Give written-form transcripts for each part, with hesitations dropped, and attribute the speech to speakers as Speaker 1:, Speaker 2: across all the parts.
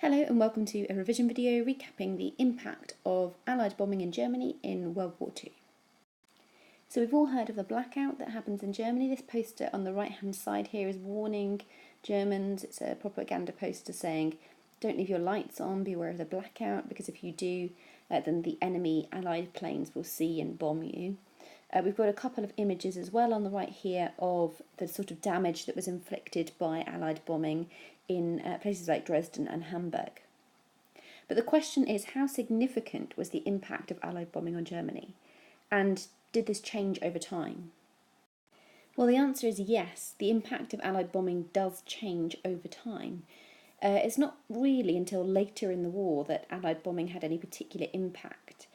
Speaker 1: Hello and welcome to a revision video recapping the impact of Allied bombing in Germany in World War II. So we've all heard of the blackout that happens in Germany. This poster on the right hand side here is warning Germans. It's a propaganda poster saying don't leave your lights on, beware of the blackout, because if you do then the enemy Allied planes will see and bomb you. We've got a couple of images as well on the right here of the sort of damage that was inflicted by Allied bombing in places like Dresden and Hamburg. But the question is, how significant was the impact of Allied bombing on Germany? And did this change over time? Well, the answer is yes, the impact of Allied bombing does change over time. It's not really until later in the war that Allied bombing had any particular impact.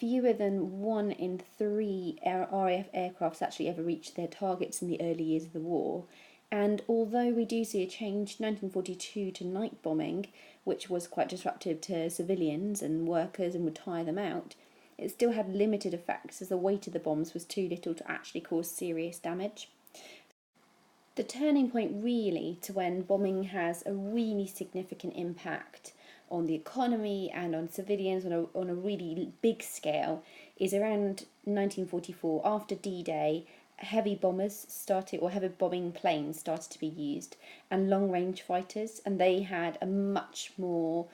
Speaker 1: Fewer than 1 in 3 RAF aircrafts actually ever reached their targets in the early years of the war. And although we do see a change 1942 to night bombing, which was quite disruptive to civilians and workers and would tire them out, it still had limited effects as the weight of the bombs was too little to actually cause serious damage. The turning point really to when bombing has a really significant impact on the economy and on civilians on a really big scale is around 1944. After D-Day, heavy bombers started, or heavy bombing planes started to be used, and long-range fighters, and they had a much more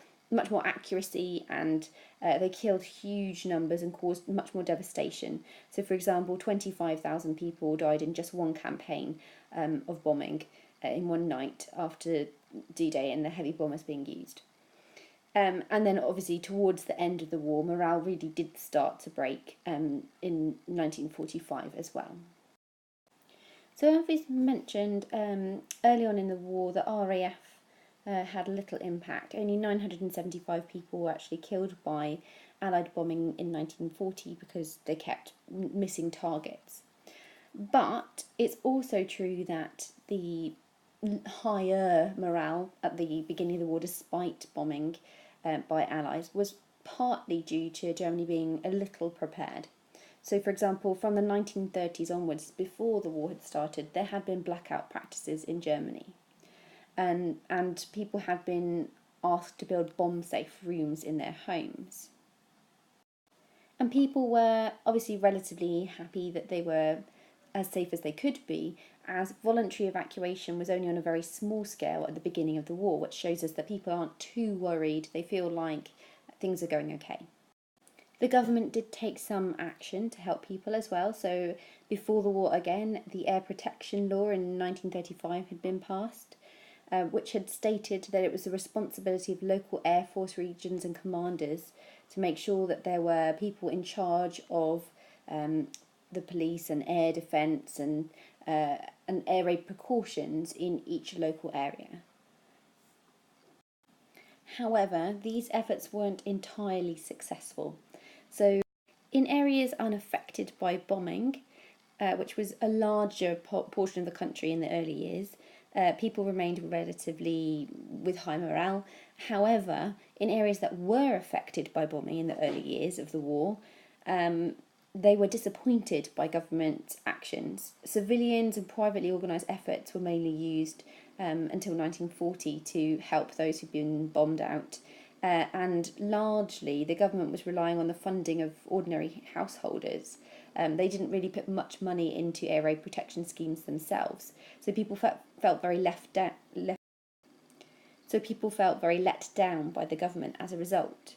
Speaker 1: accuracy, and they killed huge numbers and caused much more devastation. So, for example, 25,000 people died in just one campaign of bombing in one night after D-Day and the heavy bombers being used. And then obviously towards the end of the war, morale really did start to break in 1945 as well. So as we've mentioned, early on in the war, the RAF had little impact. Only 975 people were actually killed by Allied bombing in 1940 because they kept missing targets. But it's also true that the higher morale at the beginning of the war, despite bombing by Allies, was partly due to Germany being a little prepared. So, for example, from the 1930s onwards, before the war had started, there had been blackout practices in Germany. And people had been asked to build bomb-safe rooms in their homes. And people were obviously relatively happy that they were as safe as they could be, as voluntary evacuation was only on a very small scale at the beginning of the war, which shows us that people aren't too worried. They feel like things are going okay. The government did take some action to help people as well. So before the war again, the Air Protection Law in 1935 had been passed, which had stated that it was the responsibility of local Air Force regions and commanders to make sure that there were people in charge of the police and air defence and air raid precautions in each local area. However, these efforts weren't entirely successful. So in areas unaffected by bombing, which was a larger portion of the country in the early years, people remained relatively with high morale. However, in areas that were affected by bombing in the early years of the war, they were disappointed by government actions. Civilians and privately organised efforts were mainly used until 1940 to help those who'd been bombed out. And largely, the government was relying on the funding of ordinary householders. They didn't really put much money into air raid protection schemes themselves, so people felt very let down by the government as a result.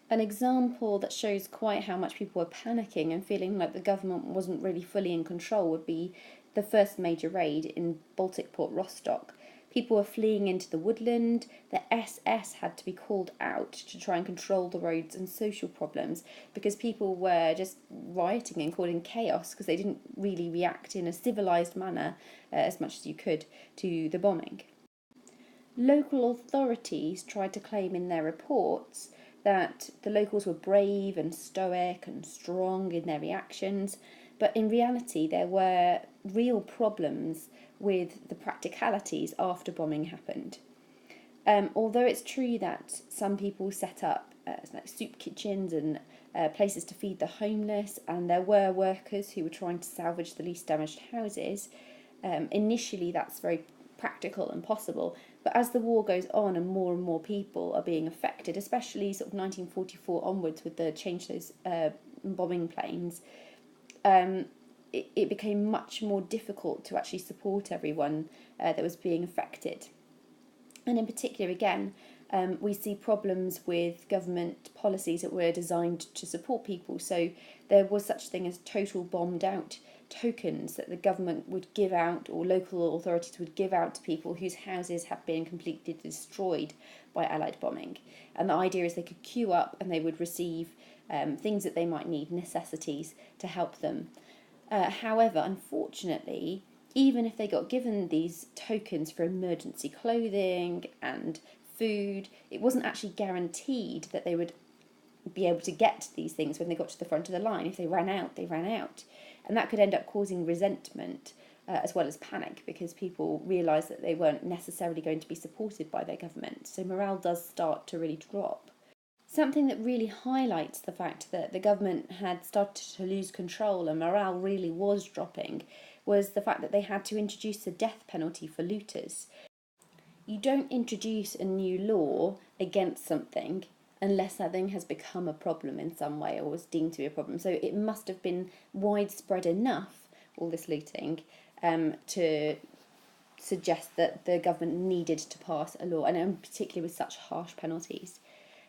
Speaker 1: An example that shows quite how much people were panicking and feeling like the government wasn't really fully in control would be the first major raid in Baltic port Rostock. People were fleeing into the woodland. The SS had to be called out to try and control the roads and social problems because people were just rioting and causing chaos because they didn't really react in a civilised manner as much as you could to the bombing. Local authorities tried to claim in their reports that the locals were brave and stoic and strong in their reactions, but in reality there were real problems with the practicalities after bombing happened. Although it's true that some people set up like soup kitchens and places to feed the homeless, and there were workers who were trying to salvage the least damaged houses, initially that's very practical and possible, But as the war goes on and more people are being affected, especially sort of 1944 onwards with the change those bombing planes, it became much more difficult to actually support everyone that was being affected. And in particular, again, we see problems with government policies that were designed to support people. So there was such a thing as total bombed out tokens that the government would give out, or local authorities would give out to people whose houses have been completely destroyed by Allied bombing. And the idea is they could queue up and they would receive things that they might need, necessities, to help them. However, unfortunately, even if they got given these tokens for emergency clothing and food, it wasn't actually guaranteed that they would be able to get these things when they got to the front of the line. If they ran out, they ran out. And that could end up causing resentment as well as panic, because people realised that they weren't necessarily going to be supported by their government. So morale does start to really drop. Something that really highlights the fact that the government had started to lose control and morale really was dropping was the fact that they had to introduce the death penalty for looters. You don't introduce a new law against something unless that thing has become a problem in some way or was deemed to be a problem. So it must have been widespread enough, all this looting, to suggest that the government needed to pass a law, and particularly with such harsh penalties.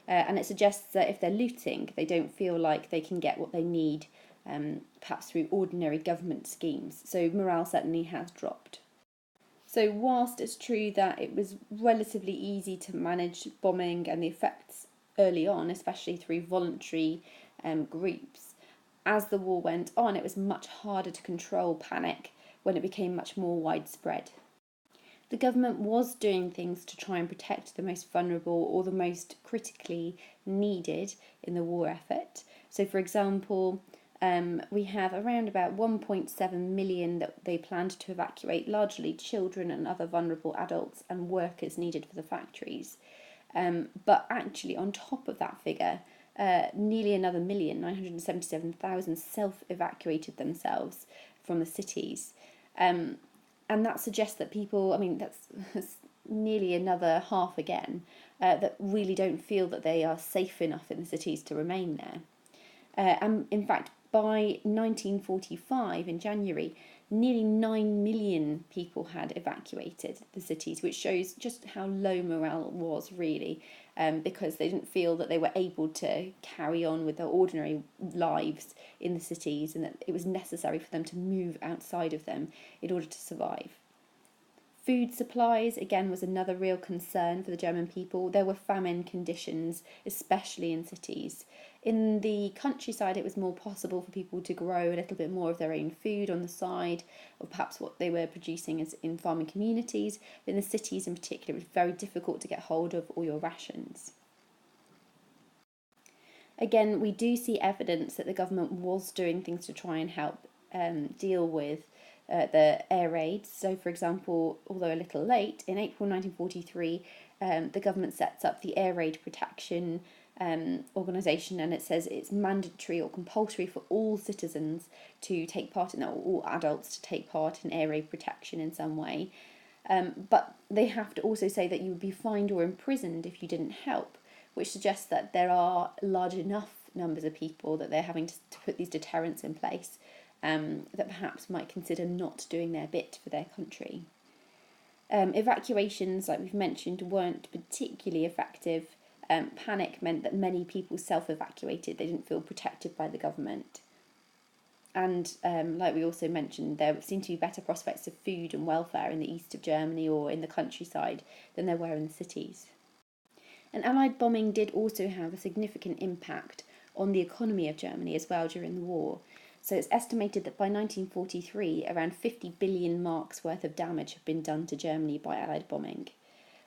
Speaker 1: And it suggests that if they're looting, they don't feel like they can get what they need, perhaps through ordinary government schemes. So morale certainly has dropped. So whilst it's true that it was relatively easy to manage bombing and the effects early on, especially through voluntary groups, as the war went on, it was much harder to control panic when it became much more widespread. The government was doing things to try and protect the most vulnerable or the most critically needed in the war effort. So, for example, we have around about 1.7 million that they planned to evacuate, largely children and other vulnerable adults and workers needed for the factories. But actually, on top of that figure, nearly another 977,000 self-evacuated themselves from the cities. And that suggests that people, that's nearly another half again, that really don't feel that they are safe enough in the cities to remain there. And in fact, by 1945, in January, nearly 9 million people had evacuated the cities, which shows just how low morale was, really, because they didn't feel that they were able to carry on with their ordinary lives in the cities, and that it was necessary for them to move outside of them in order to survive. Food supplies, again, was another real concern for the German people. There were famine conditions, especially in cities. In the countryside, it was more possible for people to grow a little bit more of their own food on the side, or perhaps what they were producing as in farming communities. But in the cities in particular, it was very difficult to get hold of all your rations. Again, we do see evidence that the government was doing things to try and help deal with the air raids. So, for example, although a little late, in April 1943, the government sets up the Air Raid Protection organisation, and it says it's mandatory or compulsory for all citizens to take part in that, or all adults to take part in air raid protection in some way. But they have to also say that you would be fined or imprisoned if you didn't help, which suggests that there are large enough numbers of people that they're having to put these deterrents in place that perhaps might consider not doing their bit for their country. Evacuations, like we've mentioned, weren't particularly effective. Panic meant that many people self-evacuated. They didn't feel protected by the government. And like we also mentioned, there seemed to be better prospects of food and welfare in the east of Germany or in the countryside than there were in the cities. And Allied bombing did also have a significant impact on the economy of Germany as well during the war. So it's estimated that by 1943, around 50 billion marks worth of damage had been done to Germany by Allied bombing.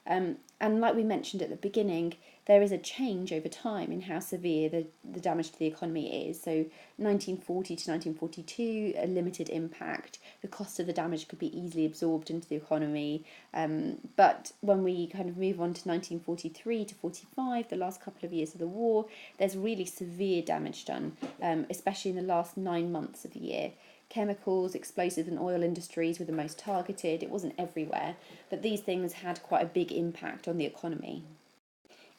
Speaker 1: And like we mentioned at the beginning, there is a change over time in how severe the damage to the economy is. So 1940 to 1942, a limited impact. The cost of the damage could be easily absorbed into the economy. But when we kind of move on to 1943 to 45, the last couple of years of the war, there's really severe damage done, especially in the last 9 months of the year. chemicals, explosives and oil industries were the most targeted. It wasn't everywhere, but these things had quite a big impact on the economy.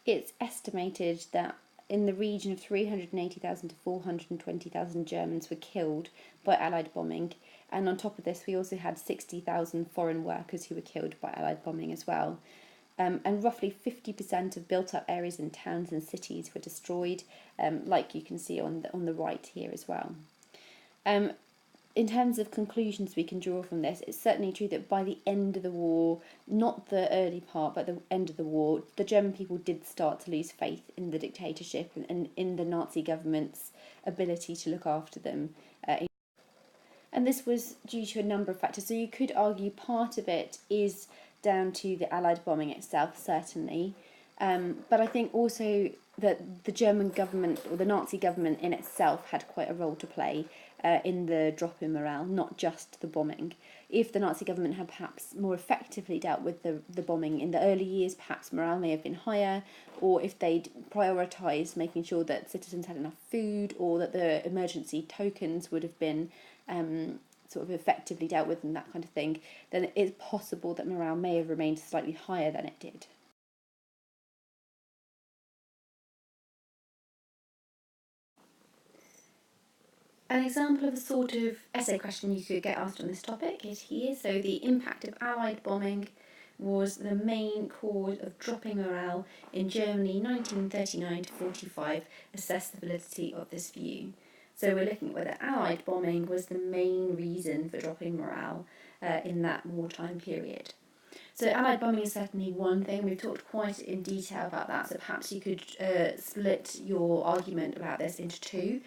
Speaker 1: It's estimated that in the region of 380,000 to 420,000 Germans were killed by Allied bombing, and on top of this we also had 60,000 foreign workers who were killed by Allied bombing as well. And roughly 50% of built-up areas in towns and cities were destroyed, like you can see on the right here as well. In terms of conclusions we can draw from this, it's certainly true that by the end of the war, not the early part, but the end of the war, the German people did start to lose faith in the dictatorship and in the Nazi government's ability to look after them. And this was due to a number of factors. So you could argue part of it is down to the Allied bombing itself, certainly. But I think also that the German government, or the Nazi government in itself, had quite a role to play in the drop in morale, not just the bombing. If the Nazi government had perhaps more effectively dealt with the bombing in the early years, perhaps morale may have been higher, or if they'd prioritised making sure that citizens had enough food, or that the emergency tokens would have been sort of effectively dealt with and that kind of thing, then it's possible that morale may have remained slightly higher than it did. An example of a sort of essay question you could get asked on this topic is here. So the impact of Allied bombing was the main cause of dropping morale in Germany 1939 to 45. Assess the validity of this view. So we're looking at whether Allied bombing was the main reason for dropping morale in that wartime period. So Allied bombing is certainly one thing. We've talked quite in detail about that, so perhaps you could split your argument about this into two.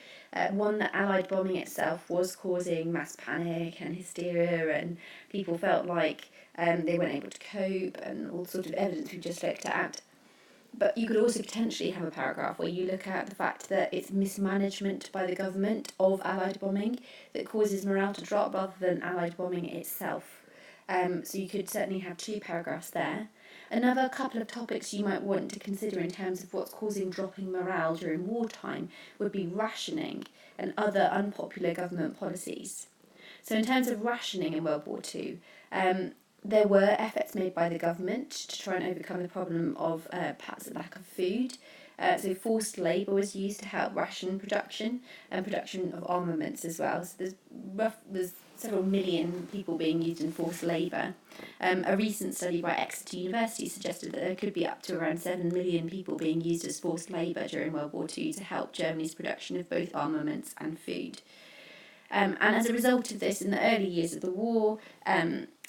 Speaker 1: One, that Allied bombing itself was causing mass panic and hysteria, and people felt like they weren't able to cope, and all sorts of evidence we've just looked at. But you could also potentially have a paragraph where you look at the fact that it's mismanagement by the government of Allied bombing that causes morale to drop rather than Allied bombing itself. So you could certainly have two paragraphs there. Another couple of topics you might want to consider in terms of what's causing dropping morale during wartime would be rationing and other unpopular government policies. So in terms of rationing in World War II, there were efforts made by the government to try and overcome the problem of perhaps a lack of food. So forced labour was used to help ration production and production of armaments as well. So there's several million people being used in forced labour. A recent study by Exeter University suggested that there could be up to around 7 million people being used as forced labour during World War II to help Germany's production of both armaments and food. And as a result of this, in the early years of the war,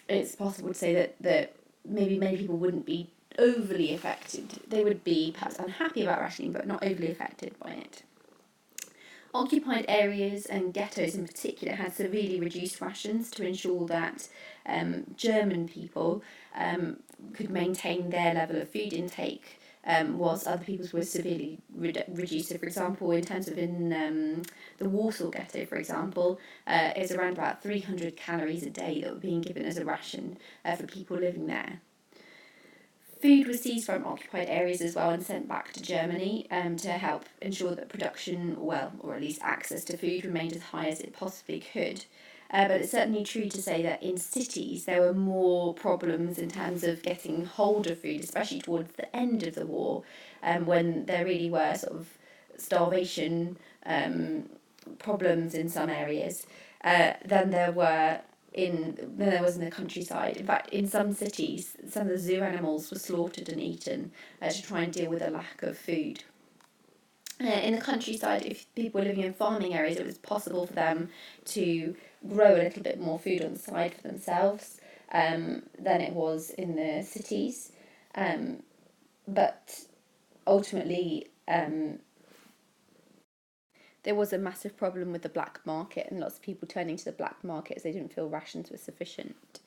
Speaker 1: it's possible to say that maybe many people wouldn't be overly affected. They would be perhaps unhappy about rationing, but not overly affected by it. Occupied areas and ghettos in particular had severely reduced rations to ensure that German people could maintain their level of food intake, whilst other people's were severely reduced. So, for example, in terms of in the Warsaw ghetto, for example, it's around about 300 calories a day that were being given as a ration for people living there. Food was seized from occupied areas as well and sent back to Germany to help ensure that production, or at least access to food, remained as high as it possibly could. But it's certainly true to say that in cities there were more problems in terms of getting hold of food, especially towards the end of the war, when there really were sort of starvation problems in some areas, than there was in the countryside. In fact, in some cities, some of the zoo animals were slaughtered and eaten to try and deal with a lack of food. In the countryside, if people were living in farming areas, it was possible for them to grow a little bit more food on the side for themselves than it was in the cities. But ultimately, there was a massive problem with the black market and lots of people turning to the black market as they didn't feel rations were sufficient.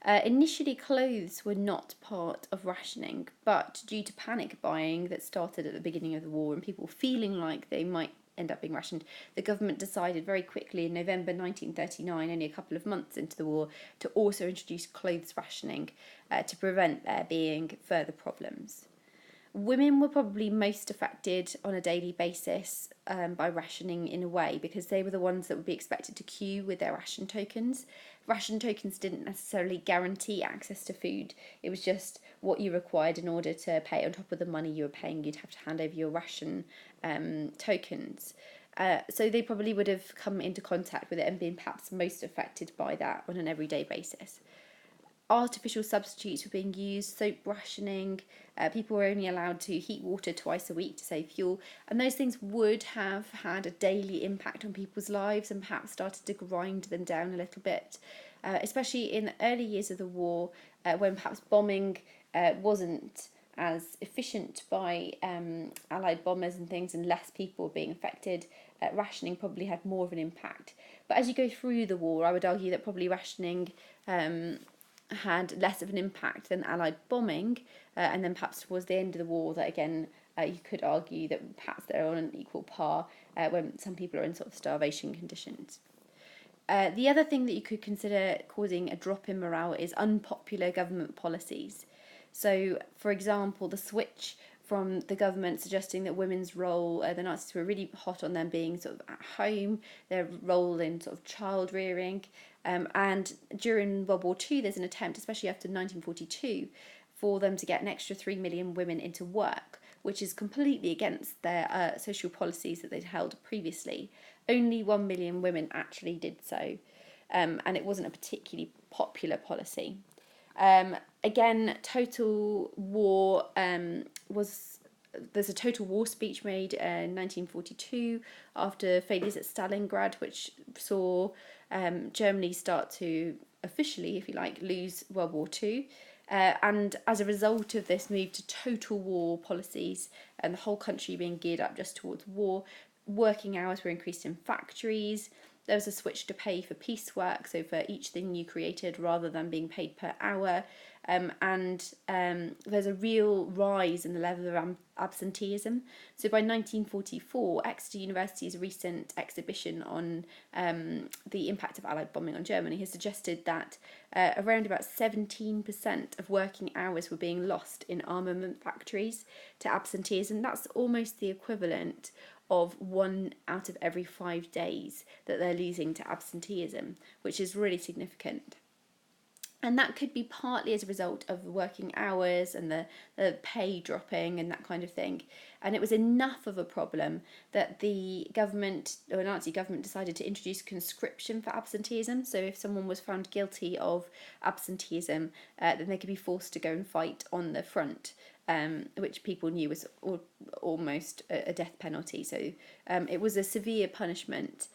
Speaker 1: Initially, clothes were not part of rationing, but due to panic buying that started at the beginning of the war and people feeling like they might end up being rationed, the government decided very quickly in November 1939, only a couple of months into the war, to also introduce clothes rationing to prevent there being further problems. Women were probably most affected on a daily basis by rationing in a way, because they were the ones that would be expected to queue with their ration tokens. Ration tokens didn't necessarily guarantee access to food. It was just what you required in order to pay. On top of the money you were paying, you'd have to hand over your ration tokens. So they probably would have come into contact with it and been perhaps most affected by that on an everyday basis. Artificial substitutes were being used, soap rationing, people were only allowed to heat water twice a week to save fuel, and those things would have had a daily impact on people's lives and perhaps started to grind them down a little bit, especially in the early years of the war, when perhaps bombing wasn't as efficient by Allied bombers and things, and less people being affected. Rationing probably had more of an impact. But as you go through the war, I would argue that probably rationing had less of an impact than Allied bombing, and then perhaps towards the end of the war that again you could argue that perhaps they're on an equal par when some people are in sort of starvation conditions. The other thing that you could consider causing a drop in morale is unpopular government policies. So, for example, the switch from the government suggesting that women's role, the Nazis were really hot on them being sort of at home, their role in sort of child rearing, and during World War II there's an attempt, especially after 1942, for them to get an extra 3 million women into work, which is completely against their social policies that they'd held previously. Only 1 million women actually did so, and it wasn't a particularly popular policy. Again, total war there's a total war speech made in 1942 after failures at Stalingrad, which saw Germany start to officially, if you like, lose World War II. And as a result of this move to total war policies and the whole country being geared up just towards war, working hours were increased in factories. There was a switch to pay for piecework, so for each thing you created rather than being paid per hour. And there's a real rise in the level of absenteeism. So by 1944, Exeter University's recent exhibition on the impact of Allied bombing on Germany has suggested that around about 17% of working hours were being lost in armament factories to absenteeism. That's almost the equivalent of 1 out of every 5 days that they're losing to absenteeism, which is really significant. And that could be partly as a result of working hours and the pay dropping and that kind of thing. And it was enough of a problem that the government, or Nazi government, decided to introduce conscription for absenteeism. So if someone was found guilty of absenteeism, then they could be forced to go and fight on the front, which people knew was almost a death penalty. So it was a severe punishment.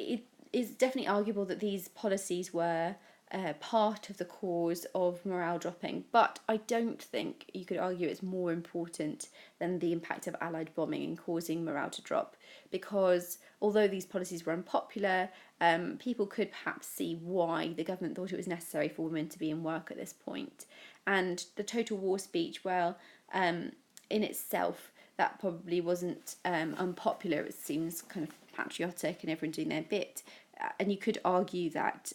Speaker 1: It is definitely arguable that these policies were part of the cause of morale dropping, but I don't think you could argue it's more important than the impact of Allied bombing in causing morale to drop, because although these policies were unpopular, people could perhaps see why the government thought it was necessary for women to be in work at this point. And the total war speech, well, in itself, that probably wasn't unpopular. It seems kind of patriotic and everyone doing their bit. And you could argue that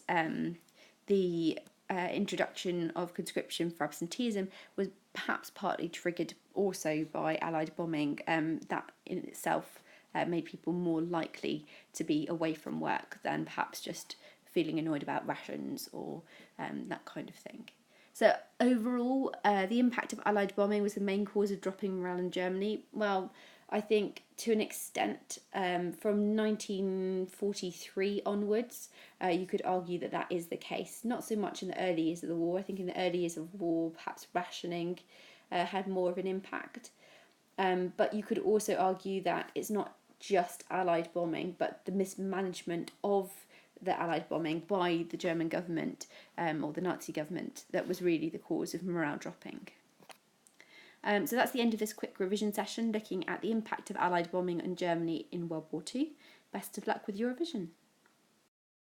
Speaker 1: the introduction of conscription for absenteeism was perhaps partly triggered also by Allied bombing. That in itself made people more likely to be away from work than perhaps just feeling annoyed about rations or that kind of thing. So overall, the impact of Allied bombing was the main cause of dropping morale in Germany. Well, I think to an extent, from 1943 onwards, you could argue that that is the case. Not so much in the early years of the war. I think in the early years of war, perhaps rationing had more of an impact. But you could also argue that it's not just Allied bombing, but the mismanagement of the Allied bombing by the German government or the Nazi government that was really the cause of morale dropping. So that's the end of this quick revision session looking at the impact of Allied bombing on Germany in World War II. Best of luck with your revision.